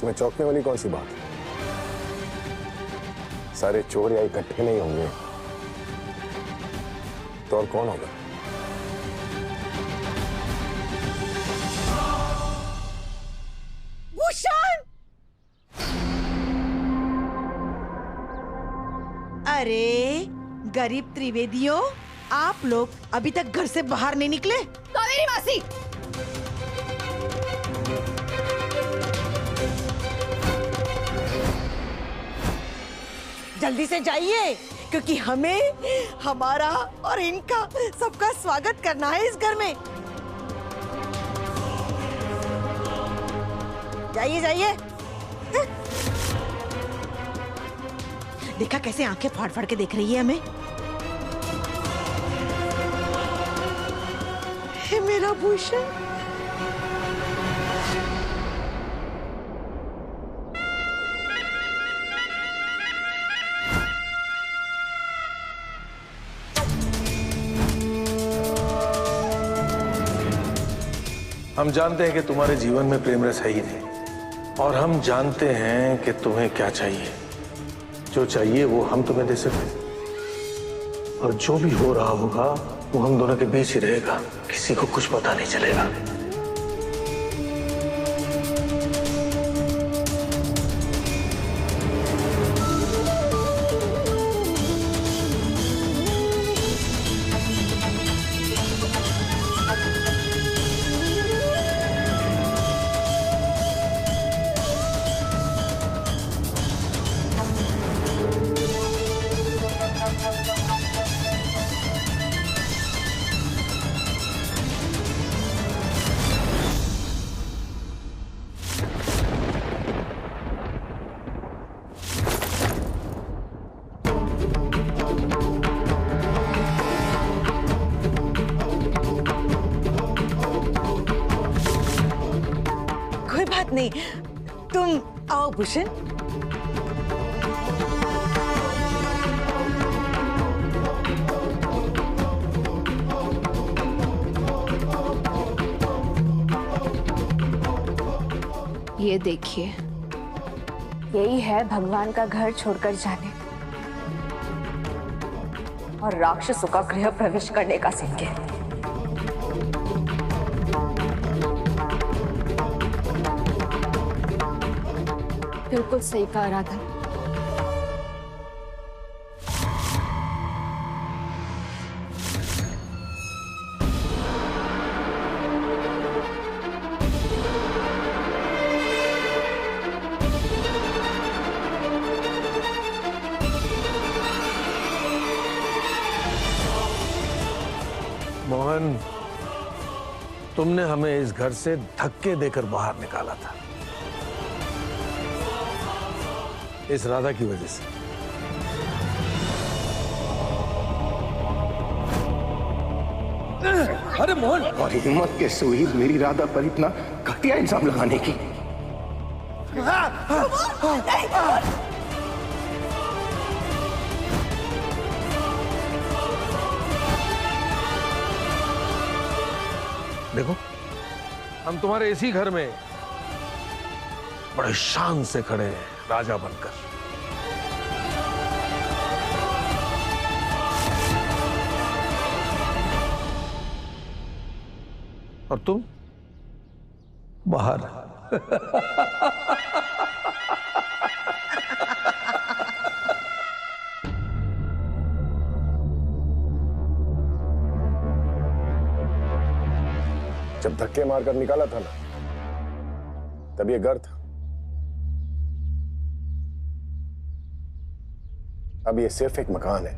इसमें चौंकने वाली कौन सी बात है? सारे चोर या इकट्ठे नहीं होंगे तो और कौन होगा? भूषण! अरे गरीब त्रिवेदियों, आप लोग अभी तक घर से बाहर नहीं निकले? कावेरी मासी, जल्दी से जाइए, क्योंकि हमें हमारा और इनका सबका स्वागत करना है इस घर में। जाइए जाइए। देखा कैसे आंखें फाड़ फाड़ के देख रही है हमें। हे मेरा भूषण। हम जानते हैं कि तुम्हारे जीवन में प्रेम रस है ही नहीं, और हम जानते हैं कि तुम्हें क्या चाहिए। जो चाहिए वो हम तुम्हें दे सकते, और जो भी हो रहा होगा वो हम दोनों के बीच ही रहेगा, किसी को कुछ पता नहीं चलेगा। नहीं, तुम आओ भूषण। ये देखिए, यही है भगवान का घर छोड़कर जाने और राक्षसों का गृह प्रवेश करने का संकेत। बिल्कुल सही कहा राधा। मोहन, तुमने हमें इस घर से धक्के देकर बाहर निकाला था, इस राधा की वजह से। अरे मोहन, और हिम्मत कैसे हुई मेरी राधा पर इतना घटिया इल्जाम लगाने की? देखो, हम तुम्हारे इसी घर में बड़े शान से खड़े हैं, राजा बनकर। और तुम बाहर। जब धक्के मारकर निकाला था ना, तब ये घर था। अब ये सिर्फ एक मकान है।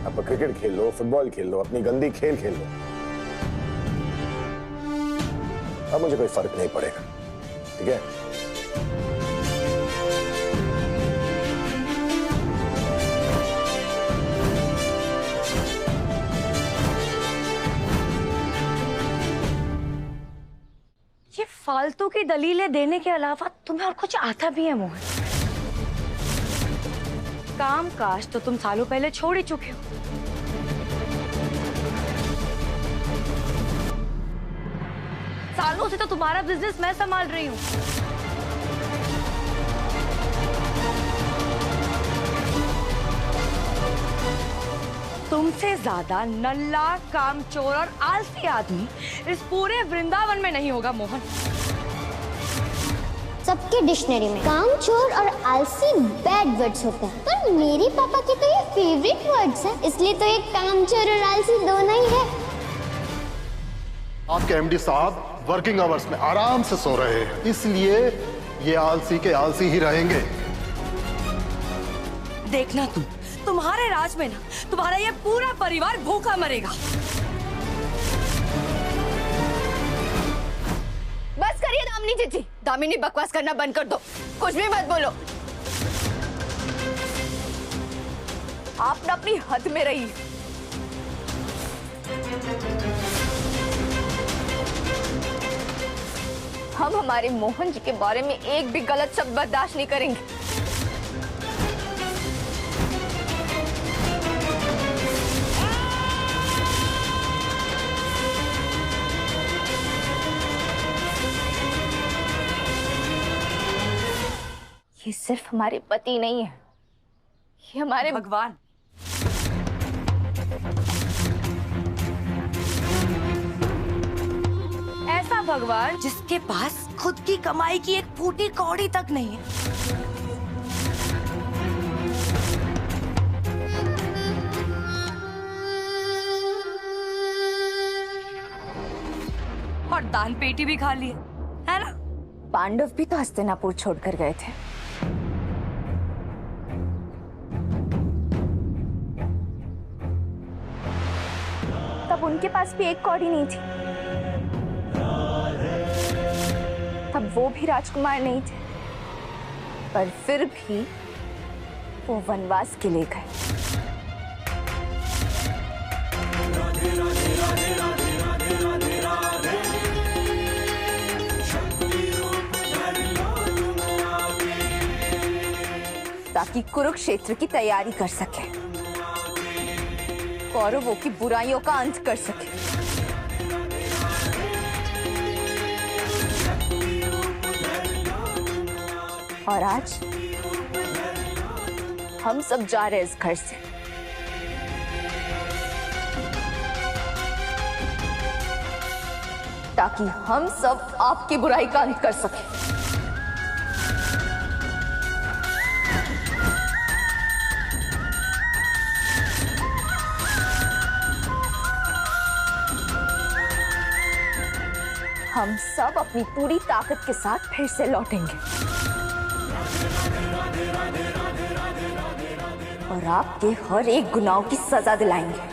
अब क्रिकेट खेल लो, फुटबॉल खेल लो, अपनी गंदी खेल खेल लो, अब मुझे कोई फर्क नहीं पड़ेगा, ठीक है? ये फालतू की दलीलें देने के अलावा तुम्हें और कुछ आता भी है मोहन? काम काज तो तुम सालों पहले छोड़ ही चुके हो। सालों से तो तुम्हारा बिजनेस मैं संभाल रही हूँ। तुमसे ज्यादा नल्ला, कामचोर और आलसी आदमी इस पूरे वृंदावन में नहीं होगा मोहन। सबके डिक्शनरी में कामचोर और आलसी बैड वर्ड्स होते हैं, पर मेरे पापा के तो ये फेवरेट वर्ड्स हैं, इसलिए तो ये कामचोर और आलसी दोनों ही है। आपके एमडी साहब वर्किंग आवर्स में आराम से सो रहे हैं, इसलिए ये आलसी के आलसी ही रहेंगे। देखना तुम्हारे राज में ना तुम्हारा ये पूरा परिवार भूखा मरेगा। बस करिए दामिनी जीजी, दामिनी बकवास करना बंद कर दो, कुछ भी मत बोलो। आप ना अपनी हद में रहिए। हम हमारे मोहन जी के बारे में एक भी गलत शब्द बर्दाश्त नहीं करेंगे। ये सिर्फ हमारे पति नहीं है, ये हमारे भगवान। ऐसा भगवान जिसके पास खुद की कमाई की एक फूटी कौड़ी तक नहीं है। और दान पेटी भी खा ली है ना। पांडव भी तो हस्तिनापुर छोड़कर गए थे। तब उनके पास भी एक कौड़ी नहीं थी, तब वो भी राजकुमार नहीं थे, पर फिर भी वो वनवास के लिए गए। ताकि कुरुक्षेत्र की तैयारी कर सके, कौरवों की बुराइयों का अंत कर सके। और आज हम सब जा रहे हैं इस घर से, ताकि हम सब आपकी बुराई का अंत कर सके। हम सब अपनी पूरी ताकत के साथ फिर से लौटेंगे और आपके हर एक गुनाहों की सजा दिलाएंगे।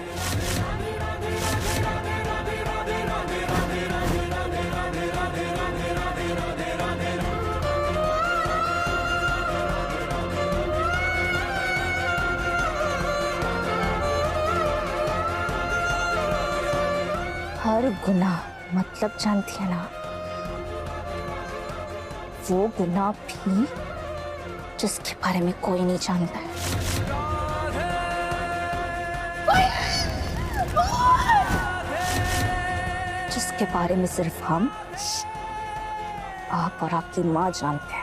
हर गुनाह मतलब जानती है ना, वो गुनाह भी जिसके बारे में कोई नहीं जानता है। जिसके बारे में सिर्फ हम, आप और आपकी माँ जानते हैं।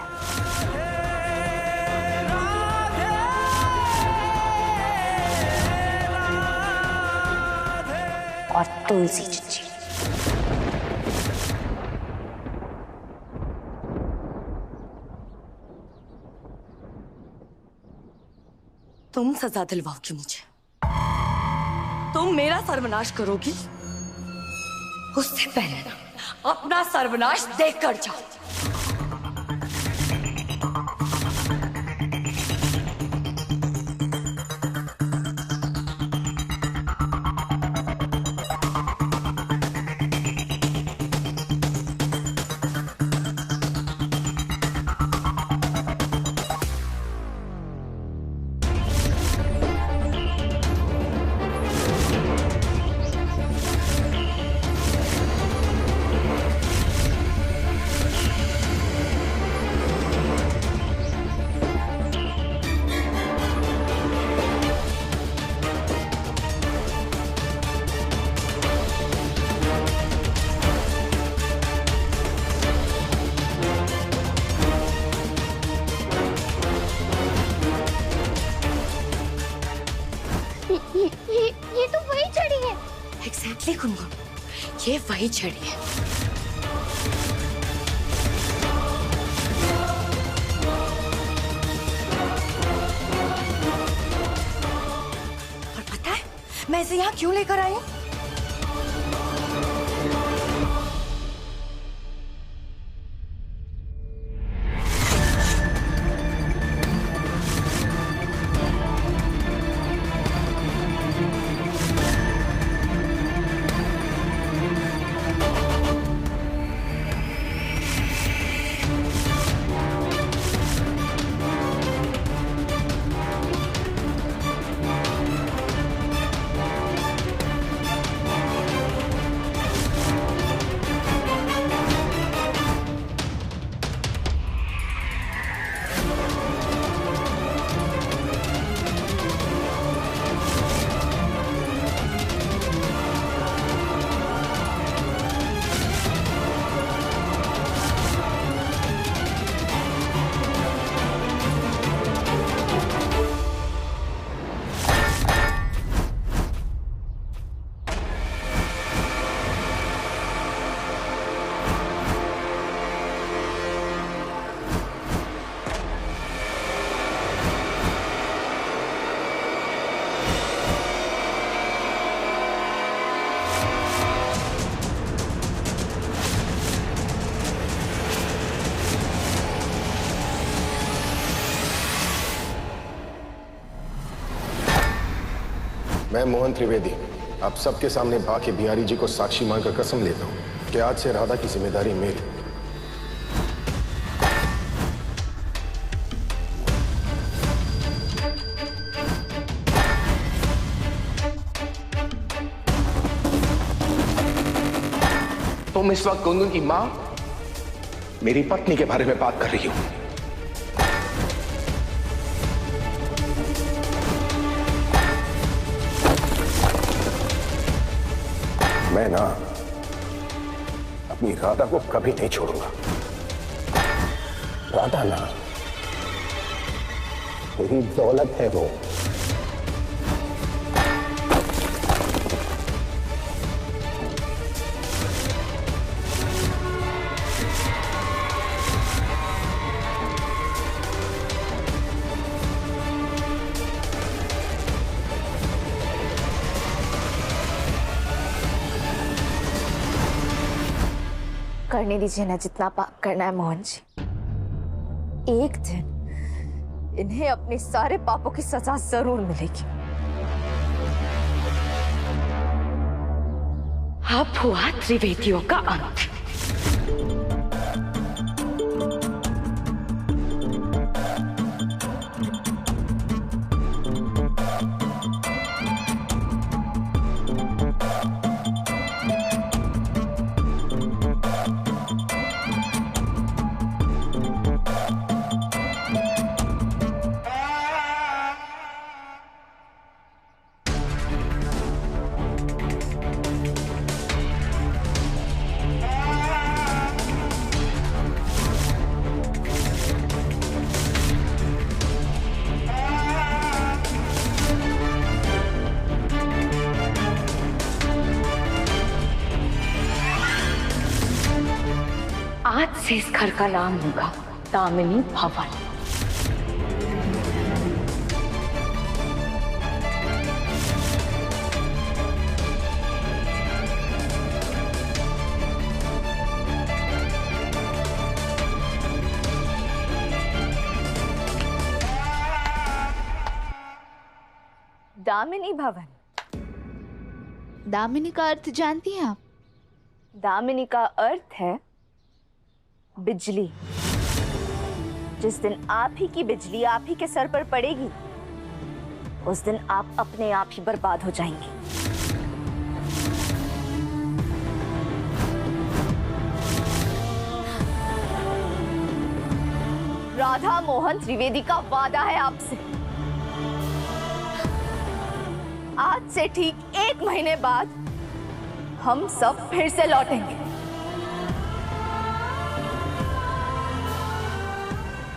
और तुलसी जी। तुम सजा दिलवाओगी मुझे, तुम मेरा सर्वनाश करोगी, उससे पहले ना अपना सर्वनाश देख कर जाओ। वही छड़ी है। और पता है मैं इसे यहाँ क्यों लेकर आई हूँ? मैं मोहन त्रिवेदी आप सबके सामने बाके बिहारी जी को साक्षी मानकर कसम लेता हूं कि आज से राधा की जिम्मेदारी मेरी। तुम इस वक्त गुनगुन की मां मेरी पत्नी के बारे में बात कर रही हो। मैं ना अपनी राधा को कभी नहीं छोड़ूंगा। राधा ना मेरी दौलत है वो। करने दीजिए ना जितना पाप करना है मोहन जी। एक दिन इन्हें अपने सारे पापों की सजा जरूर मिलेगी। अब हुआ त्रिवेदियों का अंत। आज से इस घर का नाम होगा दामिनी भवन। दामिनी भवन। दामिनी का अर्थ जानती हैं आप? दामिनी का अर्थ है बिजली। जिस दिन आप ही की बिजली आप ही के सर पर पड़ेगी उस दिन आप अपने आप ही बर्बाद हो जाएंगे। राधा मोहन त्रिवेदी का वादा है आपसे। आज से ठीक 1 महीने बाद हम सब फिर से लौटेंगे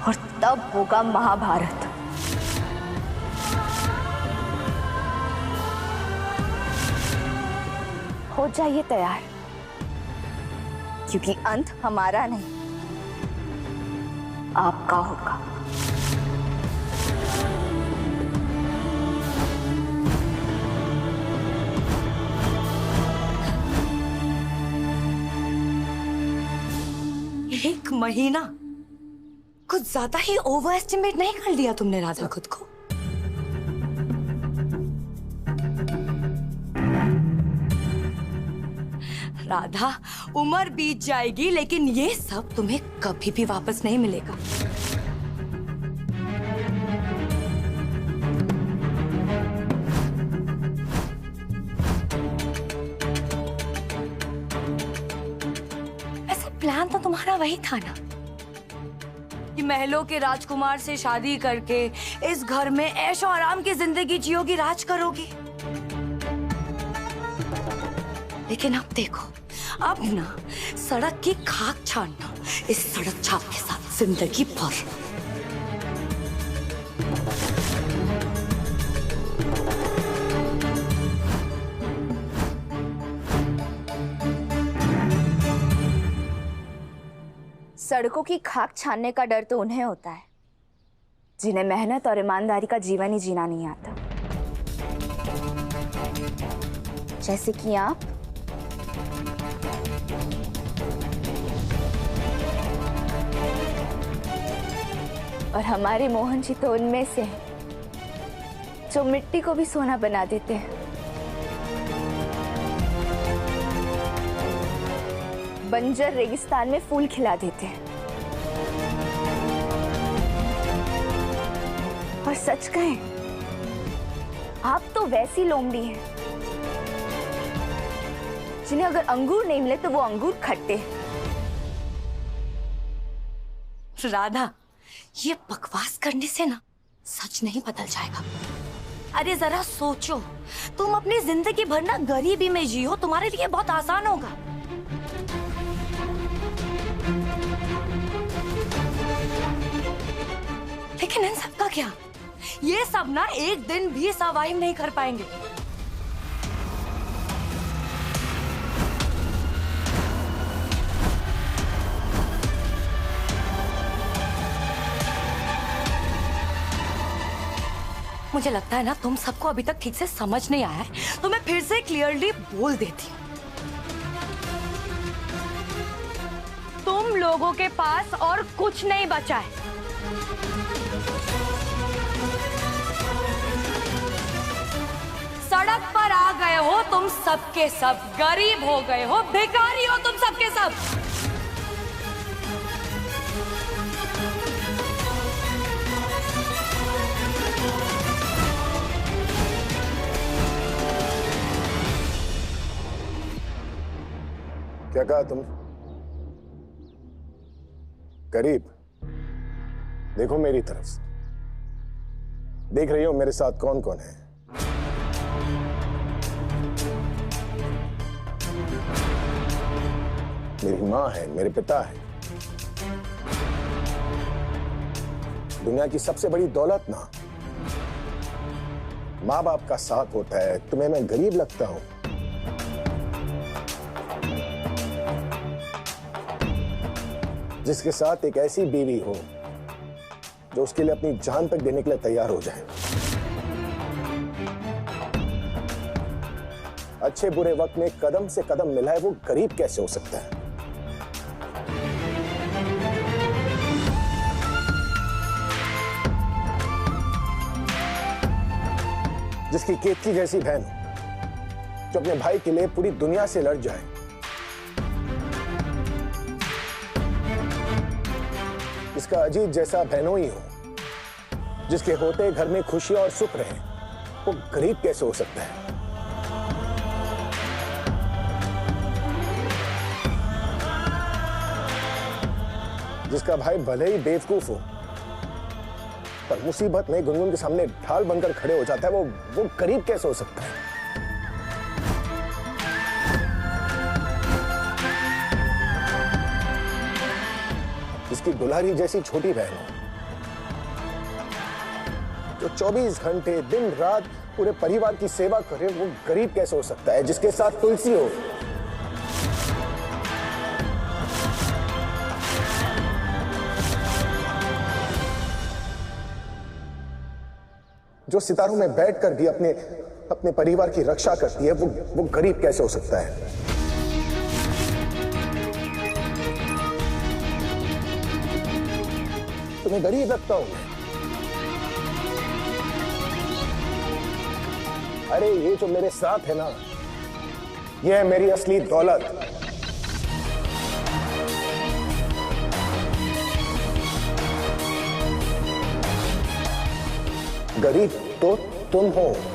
और तब होगा महाभारत। हो जाइए तैयार, क्योंकि अंत हमारा नहीं, आपका होगा। एक महीना कुछ ज्यादा ही ओवर एस्टिमेट नहीं कर लिया तुमने राधा खुद को? राधा, उम्र बीत जाएगी लेकिन ये सब तुम्हें कभी भी वापस नहीं मिलेगा। ऐसे प्लान तो तुम्हारा वही था ना कि महलों के राजकुमार से शादी करके इस घर में ऐशो आराम की जिंदगी जियोगी, राज करोगी। लेकिन अब देखो, अब ना सड़क की खाक छानना इस सड़क छाप के साथ जिंदगी भर। सड़कों की खाक छानने का डर तो उन्हें होता है जिन्हें मेहनत और ईमानदारी का जीवन ही जीना नहीं आता, जैसे कि आप। और हमारे मोहन जी तो उनमें से हैं जो मिट्टी को भी सोना बना देते हैं, बंजर रेगिस्तान में फूल खिला देते हैं। और सच कहें, आप तो वैसी लोमड़ी हैं जिन्हें अगर अंगूर नहीं मिले तो वो अंगूर खट्टे। राधा, ये बकवास करने से ना सच नहीं बदल जाएगा। अरे जरा सोचो, तुम अपनी जिंदगी भर ना गरीबी में जियो, तुम्हारे लिए बहुत आसान होगा। लेकिन इन सब का क्या? ये सब ना एक दिन भी सर्वाइव नहीं कर पाएंगे। मुझे लगता है ना तुम सबको अभी तक ठीक से समझ नहीं आया है, तो मैं फिर से क्लियरली बोल देती हूँ। तुम लोगों के पास और कुछ नहीं बचा है। सड़क पर आ गए हो तुम सबके सब, गरीब हो गए हो, भिखारी हो तुम सबके सब। क्या कहा तुम? गरीब? देखो मेरी तरफ से, देख रही हो मेरे साथ कौन कौन है। मेरी माँ है, मेरे पिता है। दुनिया की सबसे बड़ी दौलत ना माँ बाप का साथ होता है। तुम्हें मैं गरीब लगता हूं? जिसके साथ एक ऐसी बीवी हो जो उसके लिए अपनी जान तक देने के लिए तैयार हो जाए। अच्छे बुरे वक्त में कदम से कदम मिलाए, वो गरीब कैसे हो सकता है? जिसकी केतकी जैसी बहन जो अपने भाई के लिए पूरी दुनिया से लड़ जाए, जिसका अजीत जैसा बहनोई हो, जिसके होते घर में खुशी और सुख रहे, वो गरीब कैसे हो सकता है? जिसका भाई भले ही बेवकूफ हो पर मुसीबत में गुनगुन के सामने ढाल बनकर खड़े हो जाता है, वो गरीब कैसे हो सकता है? जिसकी दुलारी जैसी छोटी बहन हो, जो 24 घंटे दिन रात पूरे परिवार की सेवा करे, वो गरीब कैसे हो सकता है? जिसके साथ तुलसी हो, जो सितारों में बैठकर भी अपने अपने परिवार की रक्षा करती है, वो गरीब कैसे हो सकता है? तुम्हें गरीब लगता हूं? अरे ये जो मेरे साथ है ना, ये है मेरी असली दौलत। गरीब तो तुम हो।